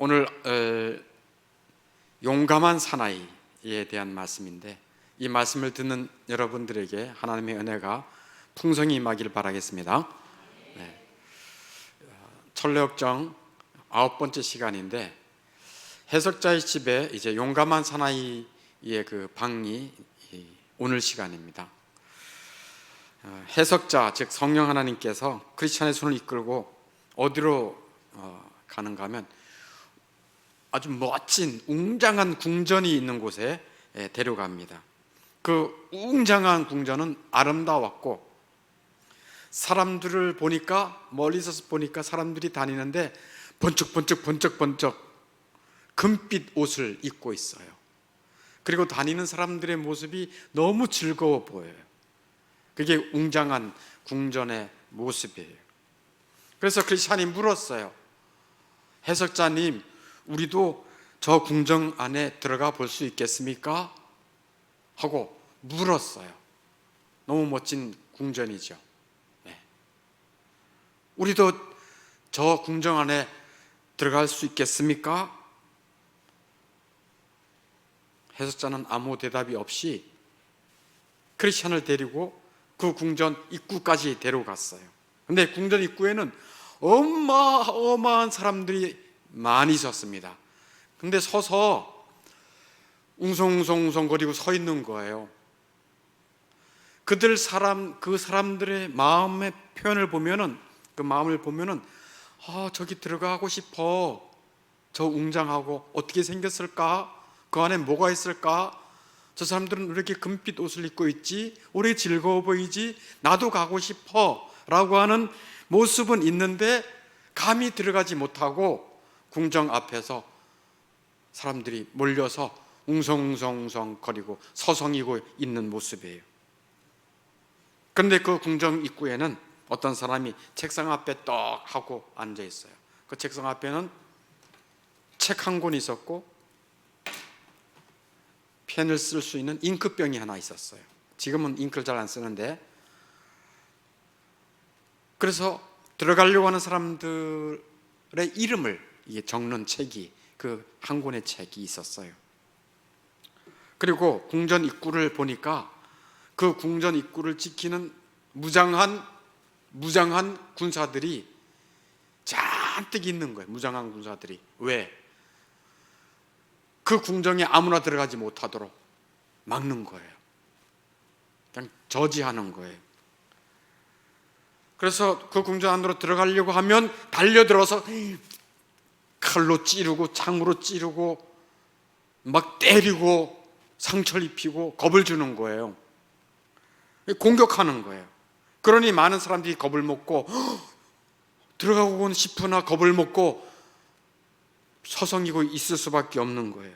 오늘 용감한 사나이에 대한 말씀인데, 이 말씀을 듣는 여러분들에게 하나님의 은혜가 풍성히 임하길 바라겠습니다. 네. 철례역정 9번째 시간인데, 해석자의 집에 이제 용감한 사나이의 그 방이 오늘 시간입니다. 해석자, 즉 성령 하나님께서 크리스찬의 손을 이끌고 어디로 가는가 하면 아주 멋진 웅장한 궁전이 있는 곳에 데려갑니다. 그 웅장한 궁전은 아름다웠고, 사람들을 보니까, 멀리서 보니까 사람들이 다니는데 번쩍번쩍 금빛 옷을 입고 있어요. 그리고 다니는 사람들의 모습이 너무 즐거워 보여요. 그게 웅장한 궁전의 모습이에요. 그래서 크리스찬이 물었어요. 해석자님, 우리도 저 궁전 안에 들어가 볼 수 있겠습니까? 하고 물었어요. 너무 멋진 궁전이죠. 네. 우리도 저 궁전 안에 들어갈 수 있겠습니까? 해석자는 아무 대답이 없이 크리스찬을 데리고 그 궁전 입구까지 데려갔어요. 근데 궁전 입구에는 어마어마한 사람들이 많이 있었습니다. 근데 서서 웅성웅성거리고 서 있는 거예요. 그 사람들의 마음의 표현을 보면은, 그 마음을 보면은, 저기 들어가고 싶어. 저 웅장하고 어떻게 생겼을까? 그 안에 뭐가 있을까? 저 사람들은 왜 이렇게 금빛 옷을 입고 있지? 우리 즐거워 보이지? 나도 가고 싶어 라고 하는 모습은 있는데 감히 들어가지 못하고 궁전 앞에서 사람들이 몰려서 웅성웅성 거리고 서성이고 있는 모습이에요. 그런데 그 궁전 입구에는 어떤 사람이 책상 앞에 떡 하고 앉아 있어요. 그 책상 앞에는 책 한 권 있었고 펜을 쓸 수 있는 잉크병이 하나 있었어요. 지금은 잉크를 잘 안 쓰는데, 그래서 들어가려고 하는 사람들의 이름을 적는 책이, 그 한 권의 책이 있었어요. 그리고 궁전 입구를 보니까 그 궁전 입구를 지키는 무장한 군사들이 잔뜩 있는 거예요. 무장한 군사들이. 왜? 그 궁정에 아무나 들어가지 못하도록 막는 거예요. 그냥 저지하는 거예요. 그래서 그 궁전 안으로 들어가려고 하면 달려들어서 칼로 찌르고 창으로 찌르고 막 때리고 상처를 입히고 겁을 주는 거예요. 공격하는 거예요. 그러니 많은 사람들이 겁을 먹고 들어가고 싶으나 겁을 먹고 서성이고 있을 수밖에 없는 거예요.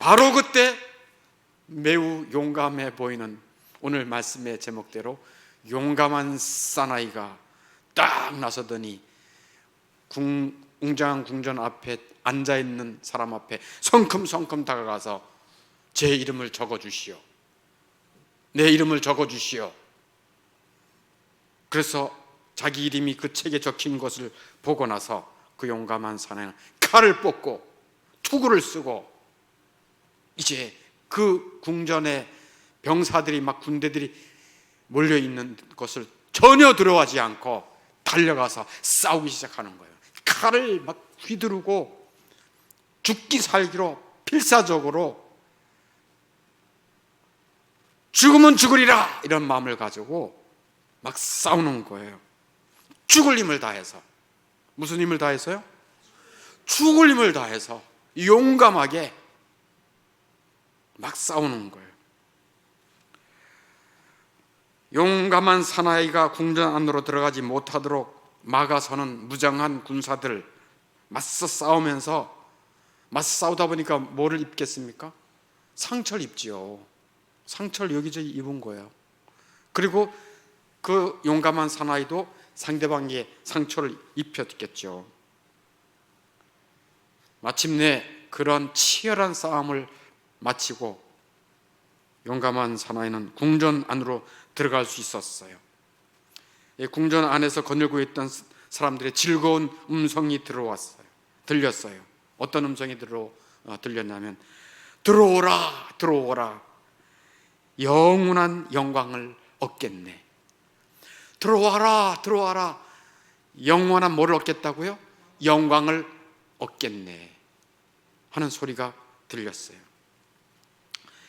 바로 그때 매우 용감해 보이는, 오늘 말씀의 제목대로 용감한 사나이가 딱 나서더니 웅장한 궁전 앞에 앉아있는 사람 앞에 성큼성큼 다가가서 제 이름을 적어주시오. 내 이름을 적어주시오. 그래서 자기 이름이 그 책에 적힌 것을 보고 나서 그 용감한 사나이는 칼을 뽑고 투구를 쓰고, 이제 그 궁전에 병사들이 막 군대들이 몰려있는 것을 전혀 두려워하지 않고 달려가서 싸우기 시작하는 거예요. 칼을 막 휘두르고 죽기 살기로 필사적으로 죽으면 죽으리라 이런 마음을 가지고 막 싸우는 거예요. 죽을 힘을 다해서. 무슨 힘을 다해서요? 죽을 힘을 다해서 용감하게 막 싸우는 거예요. 용감한 사나이가 궁전 안으로 들어가지 못하도록 막아서는 무장한 군사들 맞서 싸우면서, 맞서 싸우다 보니까 뭐를 입겠습니까? 상처를 입지요. 상처를 여기저기 입은 거예요. 그리고 그 용감한 사나이도 상대방에게 상처를 입혔겠죠. 마침내 그런 치열한 싸움을 마치고 용감한 사나이는 궁전 안으로 들어갈 수 있었어요. 궁전 안에서 거닐고 있던 사람들의 즐거운 음성이 들어왔어요. 들렸어요. 어떤 음성이 들렸냐면 들어오라 들어오라 영원한 영광을 얻겠네. 들어와라 들어와라 영원한 뭐를 얻겠다고요? 영광을 얻겠네 하는 소리가 들렸어요.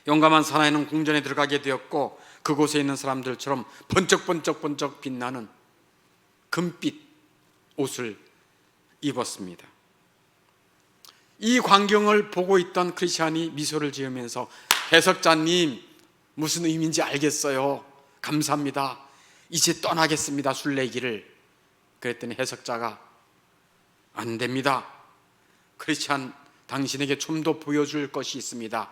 용감한 사나이는 궁전에 들어가게 되었고 그곳에 있는 사람들처럼 번쩍번쩍 빛나는 금빛 옷을 입었습니다. 이 광경을 보고 있던 크리스찬이 미소를 지으면서 해석자님 무슨 의미인지 알겠어요. 감사합니다. 이제 떠나겠습니다. 순례길을. 그랬더니 해석자가 안 됩니다. 크리스찬 당신에게 좀 더 보여줄 것이 있습니다.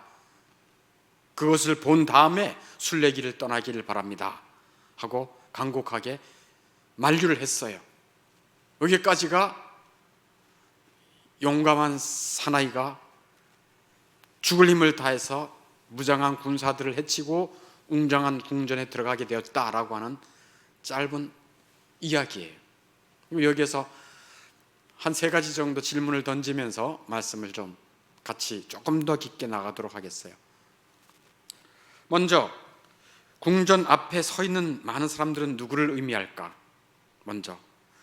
그것을 본 다음에 순례길을 떠나기를 바랍니다 하고 간곡하게 만류를 했어요. 여기까지가 용감한 사나이가 죽을 힘을 다해서 무장한 군사들을 해치고 웅장한 궁전에 들어가게 되었다라고 하는 짧은 이야기예요. 여기에서 한 3가지 정도 질문을 던지면서 말씀을 좀 같이 조금 더 깊게 나가도록 하겠어요. 먼저 궁전 앞에 서 있는 많은 사람들은 누구를 의미할까? 먼저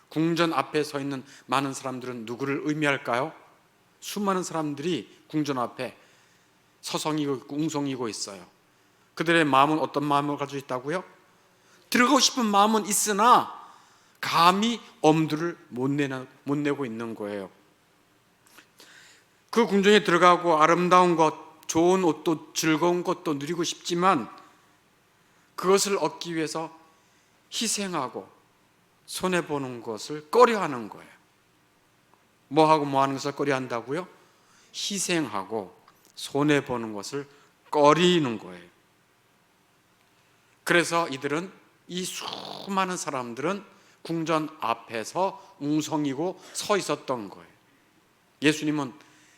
궁전 앞에 서 있는 많은 사람들은 누구를 의미할까요? 수많은 사람들이 궁전 앞에 서성이고 있고 웅성이고 있어요. 그들의 마음은 어떤 마음을 가지고 있다고요? 들어가고 싶은 마음은 있으나 감히 엄두를 못 내고 있는 거예요. 그 궁전에 들어가고 아름다운 것, 좋은 옷도 즐거운 것도 누리고 싶지만 그것을 얻기 위해서 희생하고 손해보는 것을 꺼려하는 거예요. 뭐하고 뭐하는 것을 꺼려한다고요? 희생하고 손해보는 것을 꺼리는 거예요. 그래서 이 수많은 사람들은 궁전 앞에서 웅성이고 서 있었던 거예요. 예수님은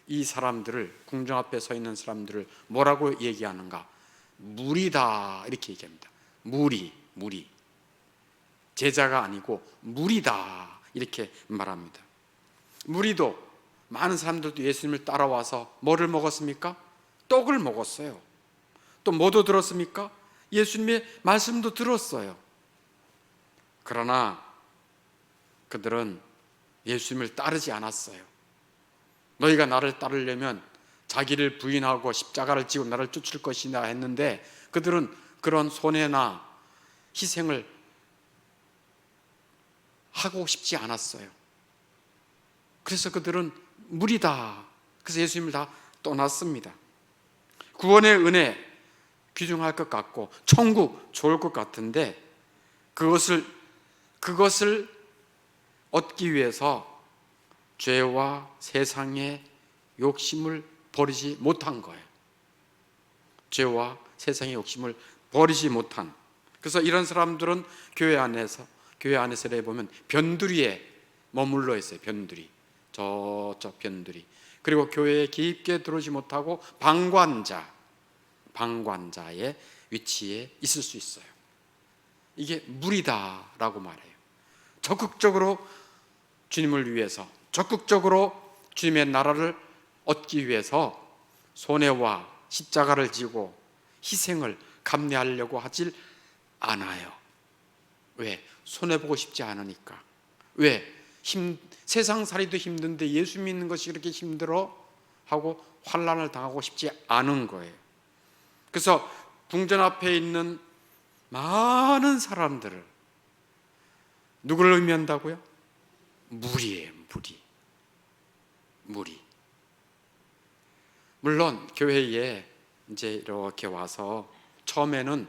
이 사람들을, 궁전 앞에 서 있는 사람들을 뭐라고 얘기하는가? 무리다 이렇게 얘기합니다. 무리 제자가 아니고 무리다 이렇게 말합니다. 무리도 많은 사람들도 예수님을 따라와서 뭐를 먹었습니까? 떡을 먹었어요. 또 뭐도 들었습니까? 예수님의 말씀도 들었어요. 그러나 그들은 예수님을 따르지 않았어요. 너희가 나를 따르려면 자기를 부인하고 십자가를 지고 나를 쫓을 것이다 했는데 그들은 그런 손해나 희생을 하고 싶지 않았어요. 그래서 그들은 무리다. 그래서 예수님을 다 떠났습니다. 구원의 은혜 귀중할 것 같고 천국 좋을 것 같은데 그것을 얻기 위해서 죄와 세상의 욕심을 버리지 못한 거예요. 죄와 세상의 욕심을 버리지 못한. 그래서 이런 사람들은 교회 안에서 보면 변두리에 머물러 있어요. 변두리. 저쪽 변두리. 그리고 교회에 깊게 들어오지 못하고 방관자의 위치에 있을 수 있어요. 이게 무리다라고 말해요. 적극적으로 주님을 위해서, 적극적으로 주님의 나라를 얻기 위해서 손해와 십자가를 지고 희생을 감내하려고 하질 않아요. 왜? 손해보고 싶지 않으니까. 왜? 세상살이도 힘든데 예수 믿는 것이 그렇게 힘들어? 하고 환난을 당하고 싶지 않은 거예요. 그래서 궁전 앞에 있는 많은 사람들을 누구를 의미한다고요? 무리예요. 무리. 물론 교회에 이제 이렇게 와서 처음에는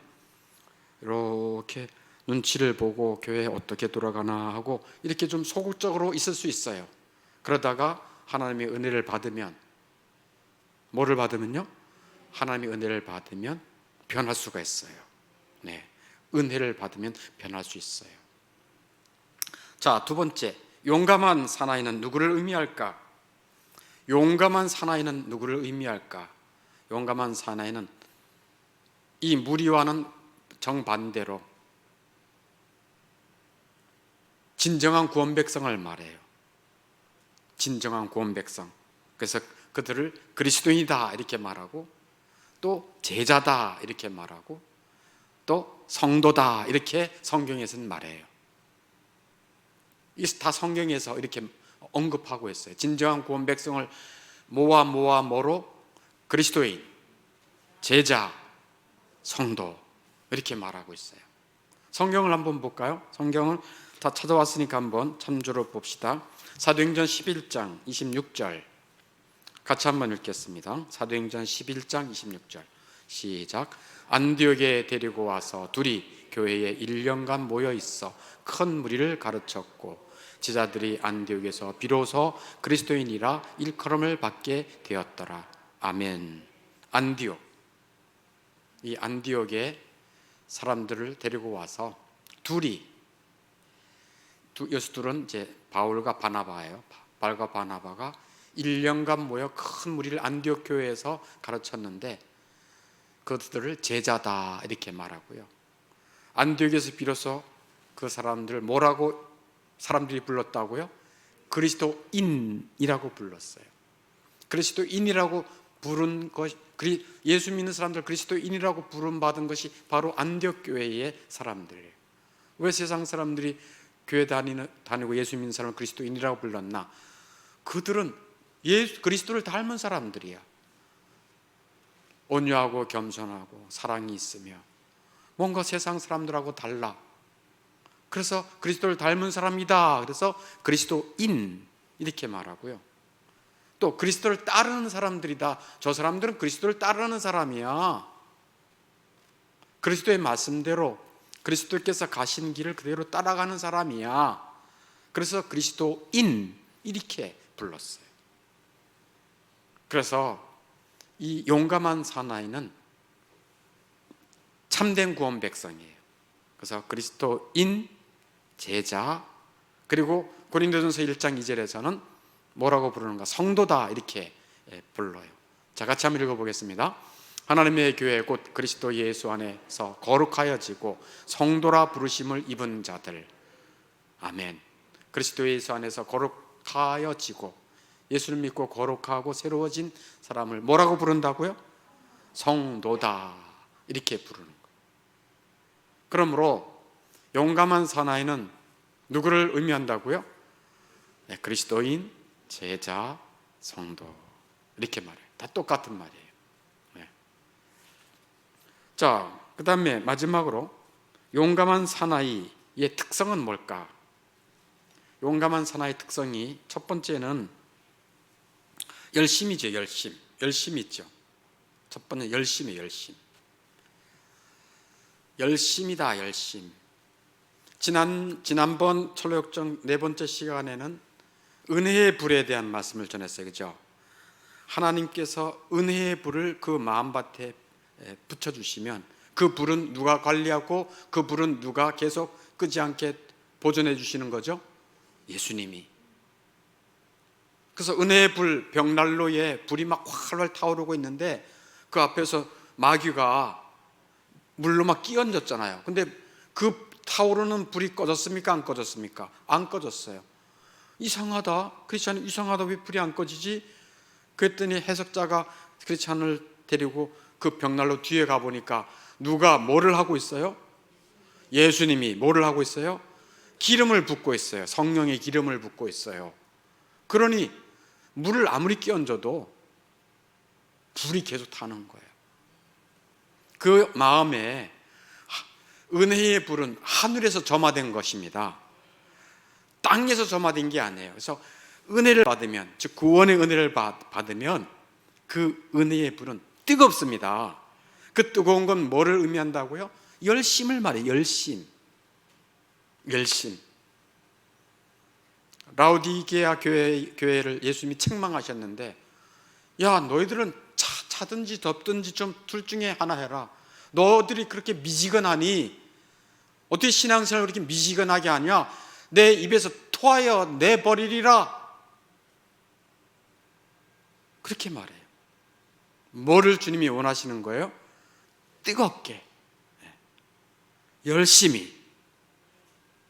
이렇게 눈치를 보고 교회에 어떻게 돌아가나 하고 이렇게 좀 소극적으로 있을 수 있어요. 그러다가 하나님의 은혜를 받으면, 뭐를 받으면요? 하나님의 은혜를 받으면 변할 수가 있어요. 네, 은혜를 받으면 변할 수 있어요. 자, 두 번째, 용감한 사나이는 누구를 의미할까? 용감한 사나이는 누구를 의미할까? 용감한 사나이는 이 무리와는 정반대로 진정한 구원 백성을 말해요. 진정한 구원 백성. 그래서 그들을 그리스도인이다 이렇게 말하고, 또 제자다 이렇게 말하고, 또 성도다 이렇게 성경에서는 말해요. 이 다 성경에서 이렇게 언급하고 있어요. 진정한 구원 백성을 뭐로 그리스도인, 제자, 성도 이렇게 말하고 있어요. 성경을 한번 볼까요? 성경을 다 찾아왔으니까 한번 참조로 봅시다. 사도행전 11장 26절 같이 한번 읽겠습니다. 사도행전 11장 26절 시작. 안디옥에 데리고 와서 둘이 교회에 1년간 모여 있어 큰 무리를 가르쳤고, 제자들이 안디옥에서 비로소 그리스도인이라 일컬음을 받게 되었더라. 아멘. 안디옥, 이 안디옥에 사람들을 데리고 와서 여수 둘은 이제 바울과 바나바예요. 바울과 바나바가 1년간 모여 큰 무리를 안디옥 교회에서 가르쳤는데, 그들을 제자다 이렇게 말하고요. 안디옥에서 비로소 그 사람들 뭐라고 사람들이 불렀다고요? 그리스도인이라고 불렀어요. 그리스도인이라고 부른 것, 예수 믿는 사람들 그리스도인이라고 부름받은 것이 바로 안디옥 교회의 사람들이에요. 왜 세상 사람들이 교회 다니고 예수 믿는 사람을 그리스도인이라고 불렀나? 그들은 그리스도를 닮은 사람들이야. 온유하고 겸손하고 사랑이 있으며 뭔가 세상 사람들하고 달라. 그래서 그리스도를 닮은 사람이다. 그래서 그리스도인 이렇게 말하고요. 또 그리스도를 따르는 사람들이다. 저 사람들은 그리스도를 따르는 사람이야. 그리스도의 말씀대로 그리스도께서 가신 길을 그대로 따라가는 사람이야. 그래서 그리스도인 이렇게 불렀어요. 그래서 이 용감한 사나이는 참된 구원 백성이에요. 그래서 그리스도인, 제자, 그리고 고린도전서 1장 2절에서는 뭐라고 부르는가? 성도다 이렇게 불러요. 자, 같이 한번 읽어보겠습니다. 하나님의 교회 곧 그리스도 예수 안에서 거룩하여지고 성도라 부르심을 입은 자들. 아멘. 그리스도 예수 안에서 거룩하여지고 예수를 믿고 거룩하고 새로워진 사람을 뭐라고 부른다고요? 성도다 이렇게 부르는 거예요. 그러므로 용감한 사나이는 누구를 의미한다고요? 네, 그리스도인, 제자, 성도 이렇게 말해요. 다 똑같은 말이에요. 네. 자, 그 다음에 마지막으로 용감한 사나이의 특성은 뭘까? 용감한 사나이의 특성이 첫 번째는 열심이죠. 열심 있죠. 첫 번째 열심이에요. 열심이다. 지난번 철로역정 네 번째 시간에는 은혜의 불에 대한 말씀을 전했어요. 그죠? 하나님께서 은혜의 불을 그 마음밭에 붙여주시면 그 불은 누가 관리하고 그 불은 누가 계속 끄지 않게 보존해 주시는 거죠? 예수님이. 그래서 은혜의 불, 벽난로에 불이 막 활활 타오르고 있는데 그 앞에서 마귀가 물로 막 끼얹었잖아요. 근데 그 타오르는 불이 꺼졌습니까? 안 꺼졌습니까? 안 꺼졌어요. 이상하다. 크리스찬이 이상하다. 왜 불이 안 꺼지지? 그랬더니 해석자가 크리스찬을 데리고 그 벽난로 뒤에 가보니까 누가 뭐를 하고 있어요? 예수님이 뭐를 하고 있어요? 기름을 붓고 있어요. 성령의 기름을 붓고 있어요. 그러니 물을 아무리 끼얹어도 불이 계속 타는 거예요. 그 마음에 은혜의 불은 하늘에서 점화된 것입니다. 땅에서 점화된 게 아니에요. 그래서 은혜를 받으면, 즉 구원의 은혜를 받으면 그 은혜의 불은 뜨겁습니다. 그 뜨거운 건 뭐를 의미한다고요? 열심을 말해요. 열심. 라우디게아 교회를 예수님이 책망하셨는데, 야, 너희들은 차든지 덥든지 좀 둘 중에 하나 해라. 너희들이 그렇게 미지근하니 어떻게 신앙생활을 그렇게 미지근하게 하냐? 내 입에서 토하여 내버리리라. 그렇게 말해요. 뭐를 주님이 원하시는 거예요? 뜨겁게, 열심히.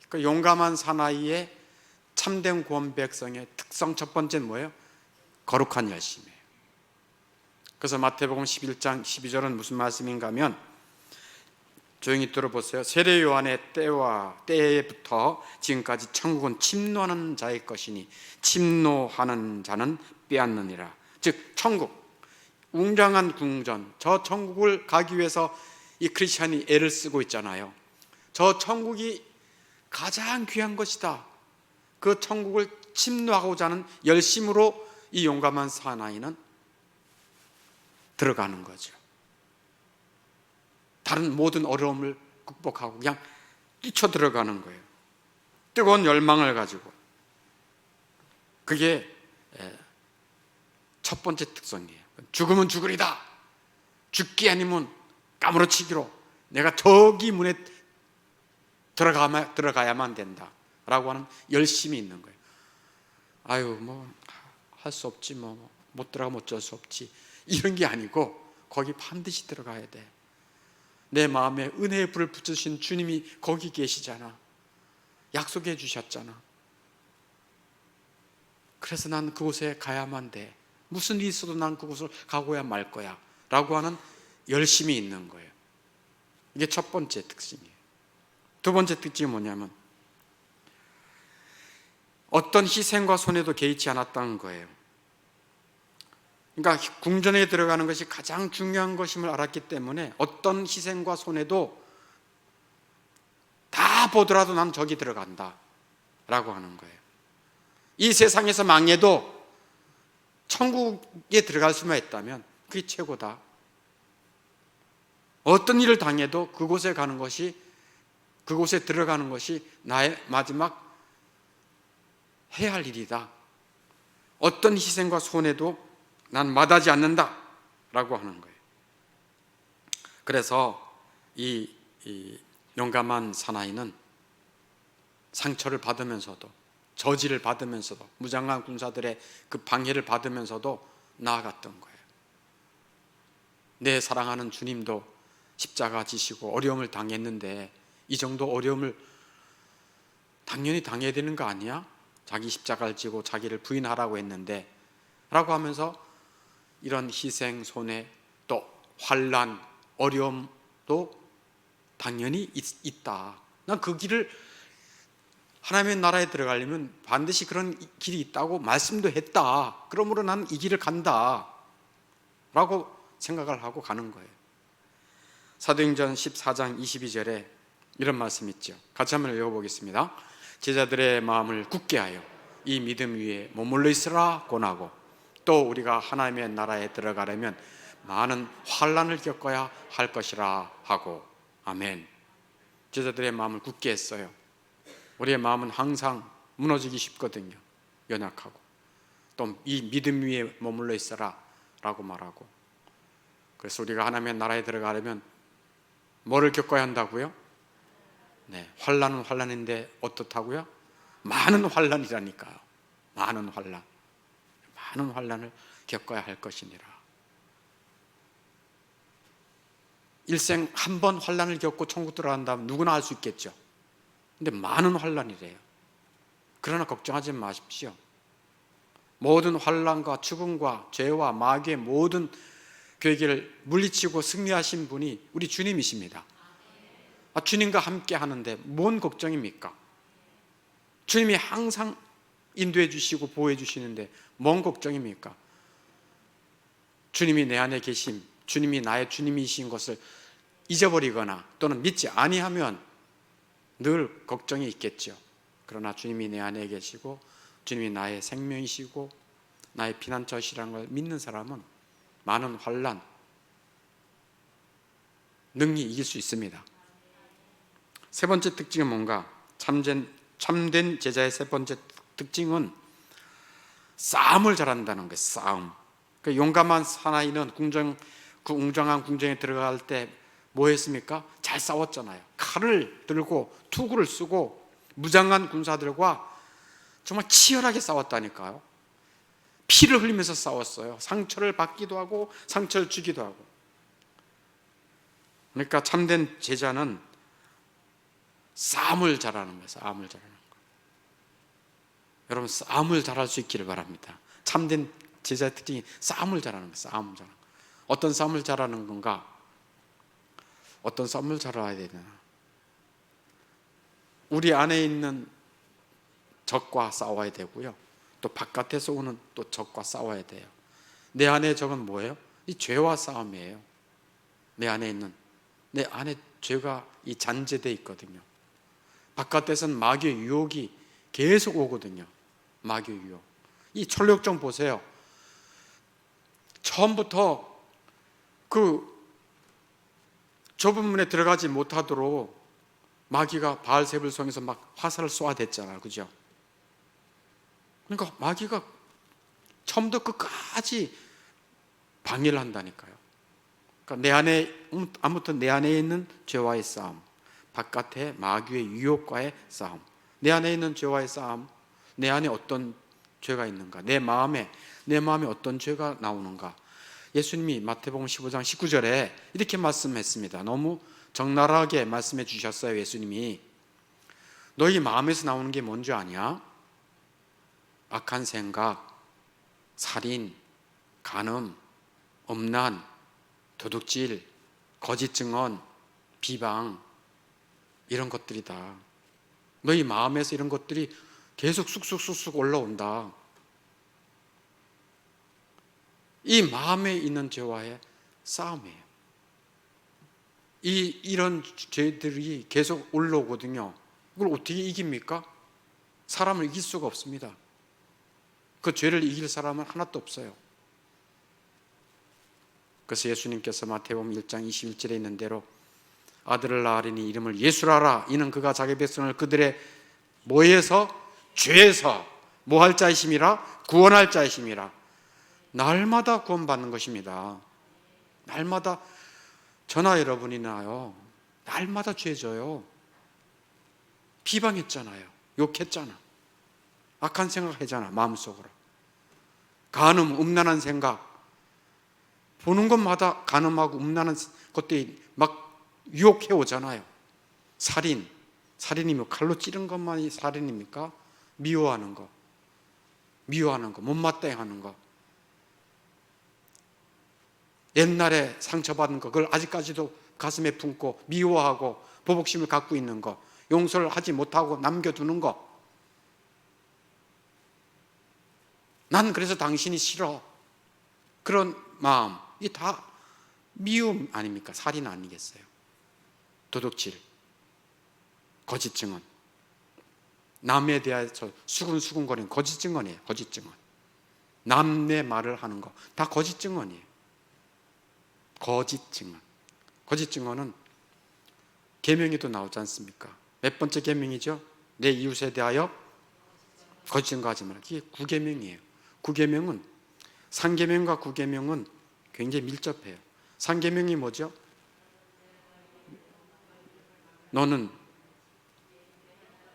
그 용감한 사나이의 참된 구원 백성의 특성 첫 번째는 뭐예요? 거룩한 열심이에요. 그래서 마태복음 11장 12절은 무슨 말씀인가 하면, 조용히 들어보세요. 세례 요한의 때부터 지금까지 천국은 침노하는 자의 것이니 침노하는 자는 빼앗느니라. 즉 천국, 웅장한 궁전, 저 천국을 가기 위해서 이 크리스찬이 애를 쓰고 있잖아요. 저 천국이 가장 귀한 것이다. 그 천국을 침노하고자 하는 열심으로 이 용감한 사나이는 들어가는 거죠. 다른 모든 어려움을 극복하고 그냥 뛰쳐 들어가는 거예요. 뜨거운 열망을 가지고. 그게 첫 번째 특성이에요. 죽으면 죽으리다. 죽기 아니면 까무러치기로 내가 저기 문에 들어가야만 된다 라고 하는 열심이 있는 거예요. 아유 뭐 할 수 없지, 뭐 못 들어가면 어쩔 수 없지, 이런 게 아니고 거기 반드시 들어가야 돼. 내 마음에 은혜의 불을 붙이신 주님이 거기 계시잖아. 약속해 주셨잖아. 그래서 난 그곳에 가야만 돼. 무슨 일이 있어도 난 그곳을 가고야 말 거야 라고 하는 열심이 있는 거예요. 이게 첫 번째 특징이에요. 두 번째 특징이 뭐냐면 어떤 희생과 손해도 개의치 않았다는 거예요. 그러니까 궁전에 들어가는 것이 가장 중요한 것임을 알았기 때문에 어떤 희생과 손해도 다 보더라도 난 저기 들어간다 라고 하는 거예요. 이 세상에서 망해도 천국에 들어갈 수만 있다면 그게 최고다. 어떤 일을 당해도 그곳에 가는 것이, 그곳에 들어가는 것이 나의 마지막 해야 할 일이다. 어떤 희생과 손해도 난 마다하지 않는다 라고 하는 거예요. 그래서 이 용감한 사나이는 상처를 받으면서도, 저지를 받으면서도, 무장한 군사들의 그 방해를 받으면서도 나아갔던 거예요. 내 사랑하는 주님도 십자가 지시고 어려움을 당했는데 이 정도 어려움을 당연히 당해야 되는 거 아니야? 자기 십자가를 지고 자기를 부인하라고 했는데 라고 하면서 이런 희생, 손해, 또 환난, 어려움도 당연히 있다. 난 그 길을, 하나님의 나라에 들어가려면 반드시 그런 길이 있다고 말씀도 했다. 그러므로 난 이 길을 간다 라고 생각을 하고 가는 거예요. 사도행전 14장 22절에 이런 말씀이 있죠. 같이 한번 읽어보겠습니다. 제자들의 마음을 굳게 하여 이 믿음 위에 머물러 있으라 권하고, 또 우리가 하나님의 나라에 들어가려면 많은 환난을 겪어야 할 것이라 하고. 아멘. 제자들의 마음을 굳게 했어요. 우리의 마음은 항상 무너지기 쉽거든요. 연약하고. 또 이 믿음 위에 머물러 있어라 라고 말하고. 그래서 우리가 하나님의 나라에 들어가려면 뭐를 겪어야 한다고요? 네, 환난은 환난인데 어떻다고요? 많은 환난이라니까요. 많은 환난. 많은 환난을 겪어야 할 것이니라. 일생 한 번 환난을 겪고 천국 들어간다면 누구나 알 수 있겠죠. 근데 많은 환난이래요. 그러나 걱정하지 마십시오. 모든 환난과 죽음과 죄와 마귀의 모든 괴계를 물리치고 승리하신 분이 우리 주님이십니다. 주님과 함께 하는데 뭔 걱정입니까? 주님이 항상 인도해 주시고 보호해 주시는데 뭔 걱정입니까? 주님이 내 안에 계심, 주님이 나의 주님이신 것을 잊어버리거나 또는 믿지 아니하면 늘 걱정이 있겠죠. 그러나 주님이 내 안에 계시고 주님이 나의 생명이시고 나의 피난처시라는 걸 믿는 사람은 많은 환난 능히 이길 수 있습니다. 세 번째 특징은 뭔가? 참된 제자의 세 번째 특징은 싸움을 잘한다는 거예요. 싸움. 그 용감한 사나이는 그 웅장한 궁정에 들어갈 때 뭐 했습니까? 잘 싸웠잖아요. 칼을 들고 투구를 쓰고 무장한 군사들과 정말 치열하게 싸웠다니까요. 피를 흘리면서 싸웠어요. 상처를 받기도 하고 상처를 주기도 하고. 그러니까 참된 제자는 싸움을 잘하는 거예요. 싸움을 잘하는 거예요. 여러분 싸움을 잘할 수 있기를 바랍니다. 참된 제자의 특징이 싸움을 잘하는 거예요. 싸움을 잘하는 거. 어떤 싸움을 잘하는 건가? 어떤 싸움을 잘해야 되나? 우리 안에 있는 적과 싸워야 되고요. 또 바깥에서 오는 또 적과 싸워야 돼요. 내 안에 적은 뭐예요? 이 죄와 싸움이에요. 내 안에 죄가 이 잔재되어 있거든요. 바깥에서는 마귀의 유혹이 계속 오거든요. 마귀의 유혹. 이 철력정 보세요. 처음부터 그 좁은 문에 들어가지 못하도록 마귀가 바알세불 성에서 막 화살을 쏘아댔잖아요. 그죠? 그러니까 마귀가 처음부터 끝까지 방해를 한다니까요. 그러니까 내 안에, 아무튼 내 안에 있는 죄와의 싸움, 바깥에 마귀의 유혹과의 싸움, 내 안에 있는 죄와의 싸움, 내 안에 어떤 죄가 있는가, 내 마음에 어떤 죄가 나오는가. 예수님이 마태복음 15장 19절에 이렇게 말씀했습니다. 너무 적나라하게 말씀해 주셨어요. 예수님이 너희 마음에서 나오는 게 뭔지 아냐? 악한 생각, 살인, 간음, 음란, 도둑질, 거짓 증언, 비방, 이런 것들이다. 너희 마음에서 이런 것들이 계속 쑥쑥 올라온다. 이 마음에 있는 죄와의 싸움이에요. 이런 죄들이 계속 올라오거든요. 이걸 어떻게 이깁니까? 사람을 이길 수가 없습니다. 그 죄를 이길 사람은 하나도 없어요. 그래서 예수님께서 마태복음 1장 21절에 있는 대로 아들을 낳으리니 이름을 예수라라. 이는 그가 자기 백성을 그들의 뭐에서? 죄에서 뭐 할 자이심이라? 구원할 자이심이라. 날마다 구원받는 것입니다. 날마다 저나 여러분이나요, 날마다 죄 져요. 비방했잖아요. 욕했잖아. 악한 생각 했잖아. 마음속으로. 간음, 음란한 생각. 보는 것마다 간음하고 음란한 것들이 막 유혹해 오잖아요. 살인이면 칼로 찌른 것만이 살인입니까? 미워하는 거, 못마땅해 하는 거, 옛날에 상처받은 거, 그걸 아직까지도 가슴에 품고 미워하고 보복심을 갖고 있는 거, 용서를 하지 못하고 남겨두는 거. 난 그래서 당신이 싫어. 그런 마음, 이게 다 미움 아닙니까? 살인 아니겠어요? 도둑질, 거짓 증언, 남에 대해서 수근수근거리는 거짓 증언이에요. 거짓 증언. 남의 말을 하는 거 다 거짓 증언이에요. 거짓 증언. 거짓 증언은 계명에도 나오지 않습니까? 몇 번째 계명이죠? 내 이웃에 대하여 거짓 증거하지 마라. 이게 9계명이에요. 9계명은, 3계명과 9계명은 굉장히 밀접해요. 3계명이 뭐죠? 너는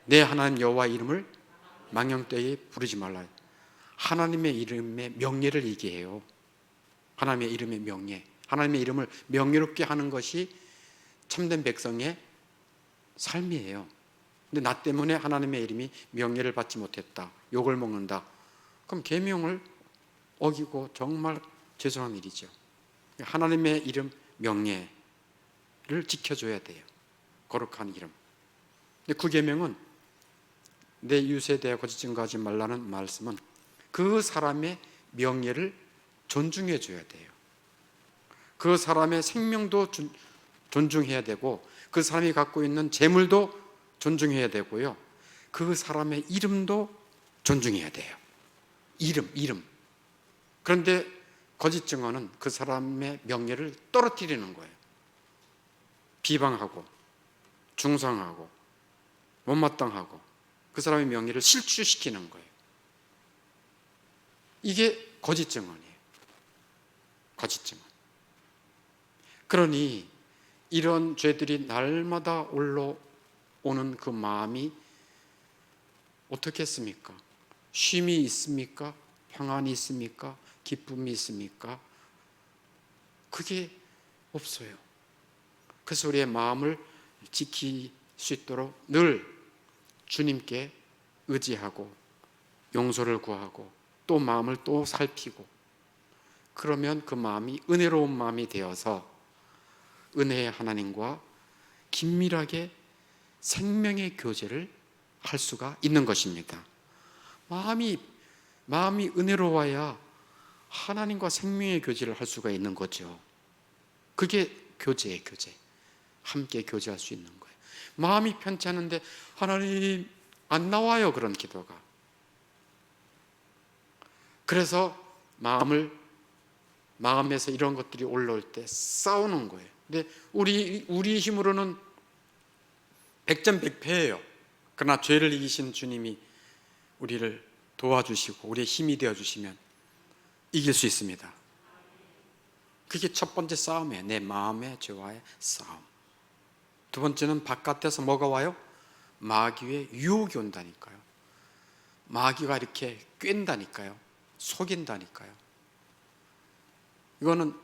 내 하나님 여호와 이름을 망령되이 부르지 말라. 하나님의 이름의 명예를 얘기해요. 하나님의 이름의 명예, 하나님의 이름을 명예롭게 하는 것이 참된 백성의 삶이에요. 근데 나 때문에 하나님의 이름이 명예를 받지 못했다, 욕을 먹는다. 그럼 계명을 어기고 정말 죄송한 일이죠. 하나님의 이름 명예를 지켜줘야 돼요. 거룩한 이름. 근데 그 계명은 내 이웃에 대해 거짓 증거하지 말라는 말씀은 그 사람의 명예를 존중해 줘야 돼요. 그 사람의 생명도 존중해야 되고, 그 사람이 갖고 있는 재물도 존중해야 되고요, 그 사람의 이름도 존중해야 돼요. 이름. 그런데 거짓 증언은 그 사람의 명예를 떨어뜨리는 거예요. 비방하고 중상하고 못마땅하고 그 사람의 명예를 실추시키는 거예요. 이게 거짓 증언이에요. 거짓 증언. 그러니 이런 죄들이 날마다 올라오는 그 마음이 어떻겠습니까? 쉼이 있습니까? 평안이 있습니까? 기쁨이 있습니까? 그게 없어요. 그래서 우리의 마음을 지킬 수 있도록 늘 주님께 의지하고 용서를 구하고 또 마음을 또 살피고, 그러면 그 마음이 은혜로운 마음이 되어서 은혜의 하나님과 긴밀하게 생명의 교제를 할 수가 있는 것입니다. 마음이 은혜로워야 하나님과 생명의 교제를 할 수가 있는 거죠. 그게 교제예요, 교제. 함께 교제할 수 있는 거예요. 마음이 편치 않은데 하나님 안 나와요, 그런 기도가. 그래서 마음에서 이런 것들이 올라올 때 싸우는 거예요. 근데 우리 힘으로는 백전백패예요. 그러나 죄를 이기신 주님이 우리를 도와주시고 우리의 힘이 되어주시면 이길 수 있습니다. 그게 첫 번째 싸움이에요. 내 마음의 죄와의 싸움. 두 번째는 바깥에서 뭐가 와요? 마귀의 유혹이 온다니까요. 마귀가 이렇게 꿰다니까요. 속인다니까요. 이거는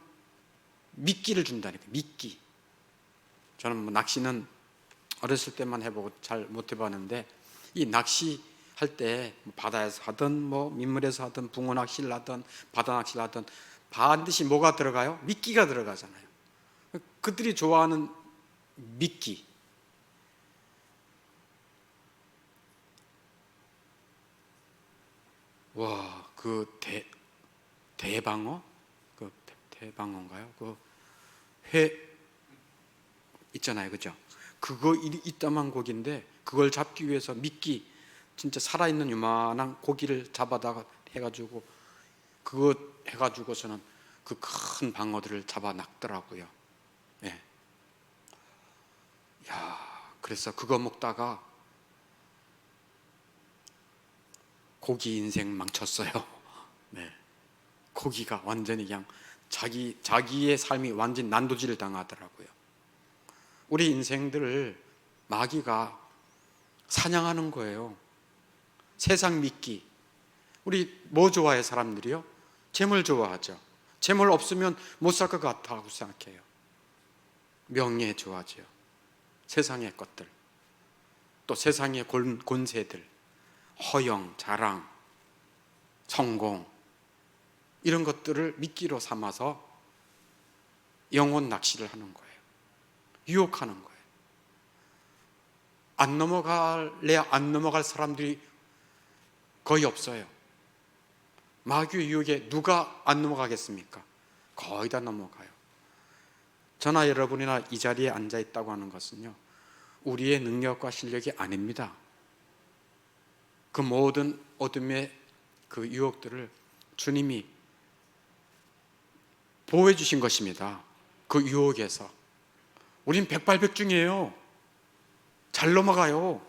미끼를 준다니까요. 미끼. 저는 낚시는 어렸을 때만 해보고 잘 못 해봤는데, 이 낚시할 때 바다에서 하든 민물에서 하든 붕어 낚시를 하든 바다 낚시를 하든 반드시 뭐가 들어가요? 미끼가 들어가잖아요. 그들이 좋아하는 미끼. 와, 대방어? 대방어인가요? 회 있잖아요, 그죠? 그거 이따만 고기인데 그걸 잡기 위해서 미끼, 진짜 살아있는 요만한 고기를 잡아다가 해가지고 그거 해가지고서는 그 큰 방어들을 잡아 낚더라고요. 예. 야, 그래서 그거 먹다가 고기 인생 망쳤어요. 네. 고기가 완전히 그냥 자기의 삶이 완전 난도질을 당하더라고요. 우리 인생들을 마귀가 사냥하는 거예요. 세상 미끼. 우리 뭐 좋아해, 사람들이요? 재물 좋아하죠. 재물 없으면 못 살 것 같다고 생각해요. 명예 좋아하죠. 세상의 것들, 또 세상의 권세들, 허영, 자랑, 성공, 이런 것들을 미끼로 삼아서 영혼 낚시를 하는 거예요. 유혹하는 거예요. 안 넘어갈 사람들이 거의 없어요. 마귀의 유혹에 누가 안 넘어가겠습니까? 거의 다 넘어가요. 저나 여러분이나 이 자리에 앉아 있다고 하는 것은요, 우리의 능력과 실력이 아닙니다. 그 모든 어둠의 그 유혹들을 주님이 보호해 주신 것입니다. 그 유혹에서 우린 백발백중이에요. 잘 넘어가요.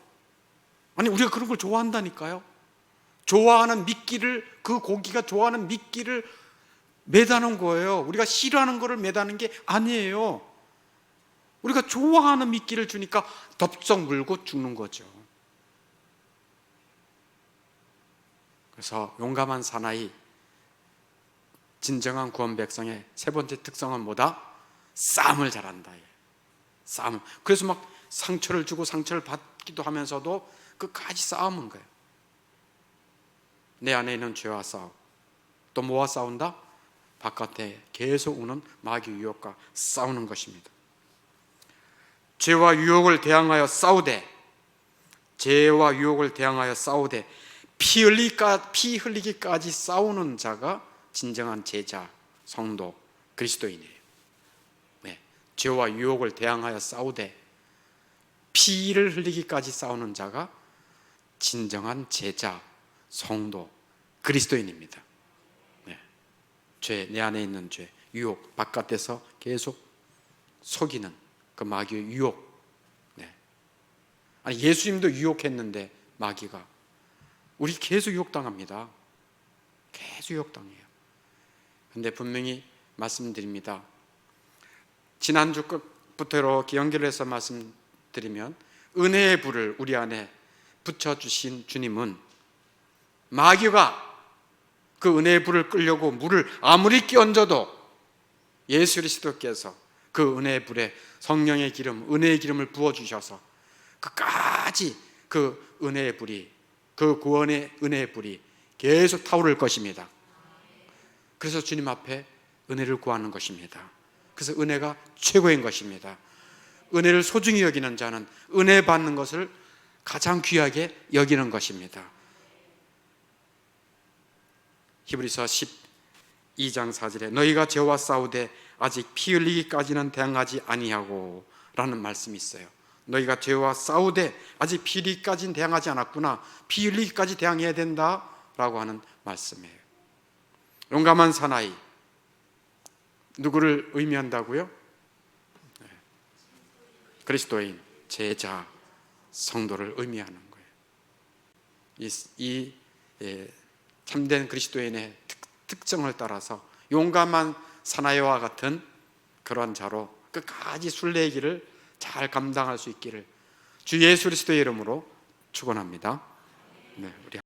아니, 우리가 그런 걸 좋아한다니까요. 좋아하는 미끼를, 그 고기가 좋아하는 미끼를 매다는 거예요. 우리가 싫어하는 거를 매다는 게 아니에요. 우리가 좋아하는 미끼를 주니까 덥석 물고 죽는 거죠. 그래서 용감한 사나이, 진정한 구원 백성의 세 번째 특성은 뭐다? 싸움을 잘한다. 싸움. 그래서 막 상처를 주고 상처를 받기도 하면서도 끝까지 싸우는 거예요. 내 안에 있는 죄와 싸우. 또 뭐와 싸운다? 바깥에 계속 오는 마귀 유혹과 싸우는 것입니다. 죄와 유혹을 대항하여 싸우되, 죄와 유혹을 대항하여 싸우되 피 흘리기까지 싸우는 자가 진정한 제자, 성도, 그리스도인이에요. 네. 죄와 유혹을 대항하여 싸우되 피를 흘리기까지 싸우는 자가 진정한 제자, 성도, 그리스도인입니다. 네. 죄, 내 안에 있는 죄, 유혹, 바깥에서 계속 속이는 그 마귀의 유혹. 네. 아니, 예수님도 유혹했는데 마귀가, 우리 계속 유혹당합니다. 계속 유혹당해요. 근데 분명히 말씀드립니다. 지난주 끝부터 이렇게 연결해서 말씀드리면, 은혜의 불을 우리 안에 붙여주신 주님은 마귀가 그 은혜의 불을 끌려고 물을 아무리 끼얹어도 예수 그리스도께서 그 은혜의 불에 성령의 기름, 은혜의 기름을 부어주셔서 끝까지 그 은혜의 불이, 그 구원의 은혜의 불이 계속 타오를 것입니다. 그래서 주님 앞에 은혜를 구하는 것입니다. 그래서 은혜가 최고인 것입니다. 은혜를 소중히 여기는 자는 은혜 받는 것을 가장 귀하게 여기는 것입니다. 히브리서 12장 4절에 너희가 죄와 싸우되 아직 피 흘리기까지는 대항하지 아니하고 라는 말씀이 있어요. 너희가 죄와 싸우되 아직 피 흘리기까지는 대항하지 않았구나, 피 흘리기까지 대항해야 된다 라고 하는 말씀이에요. 용감한 사나이, 누구를 의미한다고요? 그리스도인, 제자, 성도를 의미하는 거예요. 이 참된 그리스도인의 특성을 따라서 용감한 사나이와 같은 그런 자로 끝까지 순례의 길을 잘 감당할 수 있기를 주 예수 그리스도의 이름으로 축원합니다. 네, 우리